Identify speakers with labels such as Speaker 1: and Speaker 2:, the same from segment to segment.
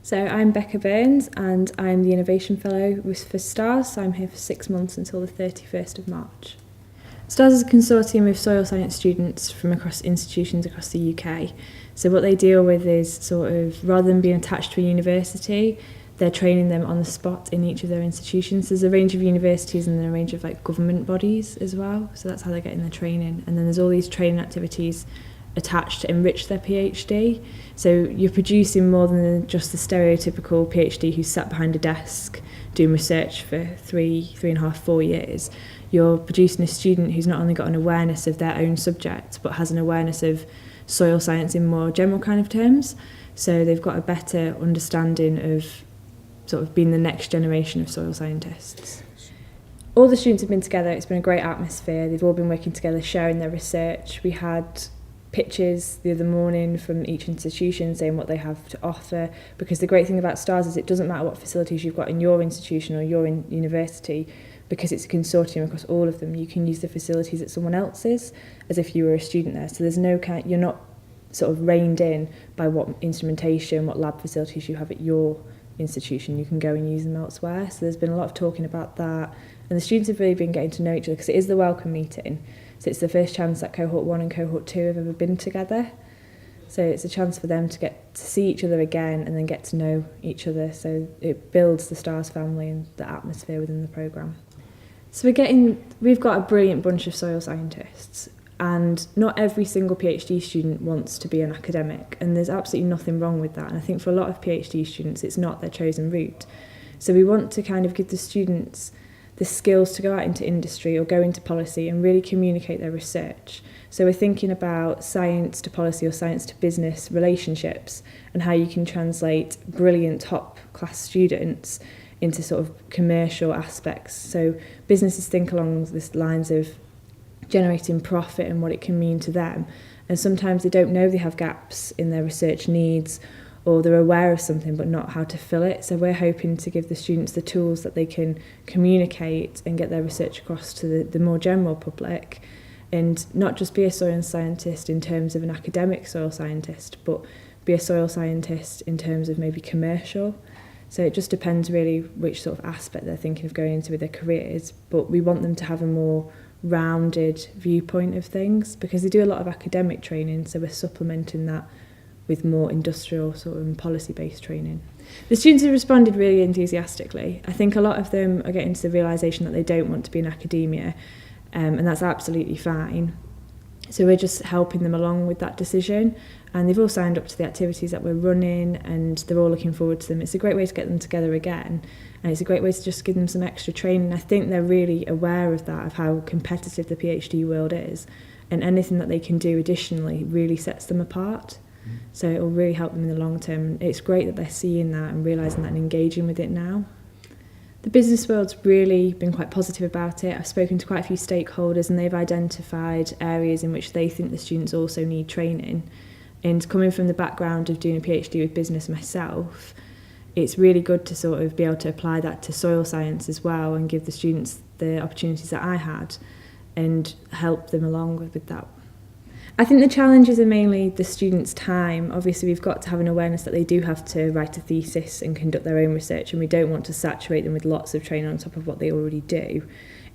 Speaker 1: So I'm Becca Burns and I'm the Innovation Fellow for STARS, so I'm here for 6 months until the 31st of March. STARS is a consortium of soil science students from across institutions across the UK. So what they deal with is sort of, rather than being attached to a university, they're training them on the spot in each of their institutions. There's a range of universities and then a range of government bodies as well, so that's how they're getting their training. And then there's all these training activities attached to enrich their PhD. So you're producing more than just the stereotypical PhD who's sat behind a desk doing research for 3.5, 4 years. You're producing a student who's not only got an awareness of their own subject, but has an awareness of soil science in more general kind of terms. So they've got a better understanding of sort of being the next generation of soil scientists. All the students have been together, it's been a great atmosphere, they've all been working together, sharing their research. We had pictures the other morning from each institution saying what they have to offer, because the great thing about STARS is it doesn't matter what facilities you've got in your institution or your university, because it's a consortium across all of them. You can use the facilities at someone else's as if you were a student there, so there's no you're not sort of reined in by what instrumentation, what lab facilities you have at your institution. You can go and use them elsewhere. So there's been a lot of talking about that, and the students have really been getting to know each other because it is the welcome meeting. So it's the first chance that cohort 1 and cohort 2 have ever been together. So it's a chance for them to get to see each other again and then get to know each other. So it builds the STARS family and the atmosphere within the programme. So we've got a brilliant bunch of soil scientists, and not every single PhD student wants to be an academic, and there's absolutely nothing wrong with that. And I think for a lot of PhD students, it's not their chosen route. So we want to kind of give the students the skills to go out into industry or go into policy and really communicate their research. So we're thinking about science to policy or science to business relationships and how you can translate brilliant top class students into sort of commercial aspects. So businesses think along the lines of generating profit and what it can mean to them. And sometimes they don't know they have gaps in their research needs, or they're aware of something but not how to fill it. So we're hoping to give the students the tools that they can communicate and get their research across to the more general public, and not just be a soil scientist in terms of an academic soil scientist, but be a soil scientist in terms of maybe commercial. So it just depends really which sort of aspect they're thinking of going into with their careers, but we want them to have a more rounded viewpoint of things, because they do a lot of academic training, so we're supplementing that with more industrial sort of policy-based training. The students have responded really enthusiastically. I think a lot of them are getting to the realisation that they don't want to be in academia, and that's absolutely fine. So we're just helping them along with that decision, and they've all signed up to the activities that we're running and they're all looking forward to them. It's a great way to get them together again, and it's a great way to just give them some extra training. I think they're really aware of that, of how competitive the PhD world is, and anything that they can do additionally really sets them apart. So it will really help them in the long term. It's great that they're seeing that and realising that and engaging with it now. The business world's really been quite positive about it. I've spoken to quite a few stakeholders and they've identified areas in which they think the students also need training. And coming from the background of doing a PhD with business myself, it's really good to sort of be able to apply that to soil science as well and give the students the opportunities that I had and help them along with that. I think the challenges are mainly the students' time. Obviously, we've got to have an awareness that they do have to write a thesis and conduct their own research, and we don't want to saturate them with lots of training on top of what they already do.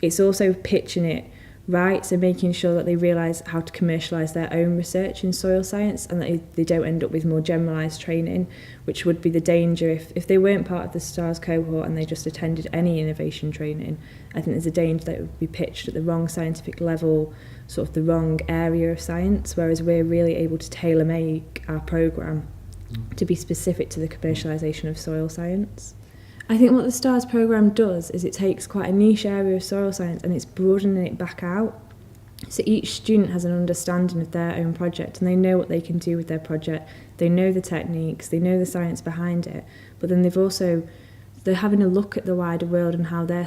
Speaker 1: It's also pitching it right, so making sure that they realise how to commercialise their own research in soil science and that they don't end up with more generalised training, which would be the danger if they weren't part of the STARS cohort and they just attended any innovation training. I think there's a danger that it would be pitched at the wrong scientific level, sort of the wrong area of science, whereas we're really able to tailor-make our programme to be specific to the commercialisation of soil science. I think what the STARS programme does is it takes quite a niche area of soil science and it's broadening it back out. So each student has an understanding of their own project and they know what they can do with their project, they know the techniques, they know the science behind it, but then they're having a look at the wider world and how their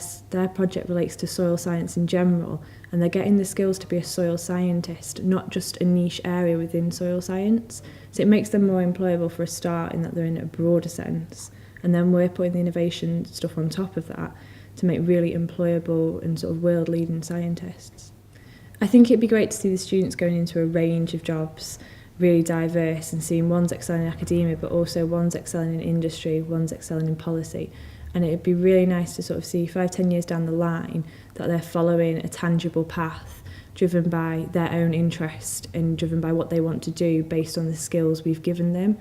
Speaker 1: project relates to soil science in general, and they're getting the skills to be a soil scientist, not just a niche area within soil science. So it makes them more employable for a start in that they're in a broader sense. And then we're putting the innovation stuff on top of that to make really employable and sort of world-leading scientists. I think it'd be great to see the students going into a range of jobs really diverse, and seeing one's excelling in academia, but also one's excelling in industry, one's excelling in policy. And it'd be really nice to sort of see 5-10 years down the line that they're following a tangible path, driven by their own interest and driven by what they want to do based on the skills we've given them.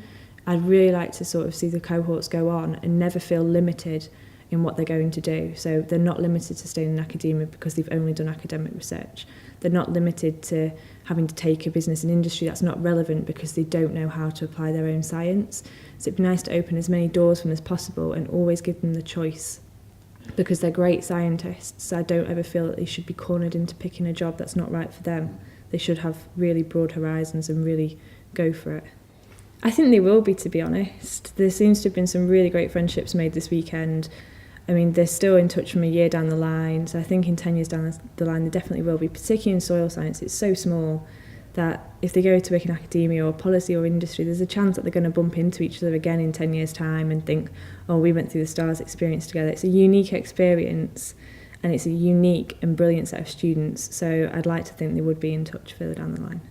Speaker 1: I'd really like to sort of see the cohorts go on and never feel limited in what they're going to do. So they're not limited to staying in academia because they've only done academic research. They're not limited to having to take a business and industry that's not relevant because they don't know how to apply their own science. So it'd be nice to open as many doors for them as possible and always give them the choice, because they're great scientists. So I don't ever feel that they should be cornered into picking a job that's not right for them. They should have really broad horizons and really go for it. I think they will be, to be honest. There seems to have been some really great friendships made this weekend. I mean, they're still in touch from a year down the line, so I think in 10 years down the line they definitely will be, particularly in soil science. It's so small that if they go to work in academia or policy or industry, there's a chance that they're going to bump into each other again in 10 years' time and think, oh, we went through the STARS experience together. It's a unique experience, and it's a unique and brilliant set of students, so I'd like to think they would be in touch further down the line.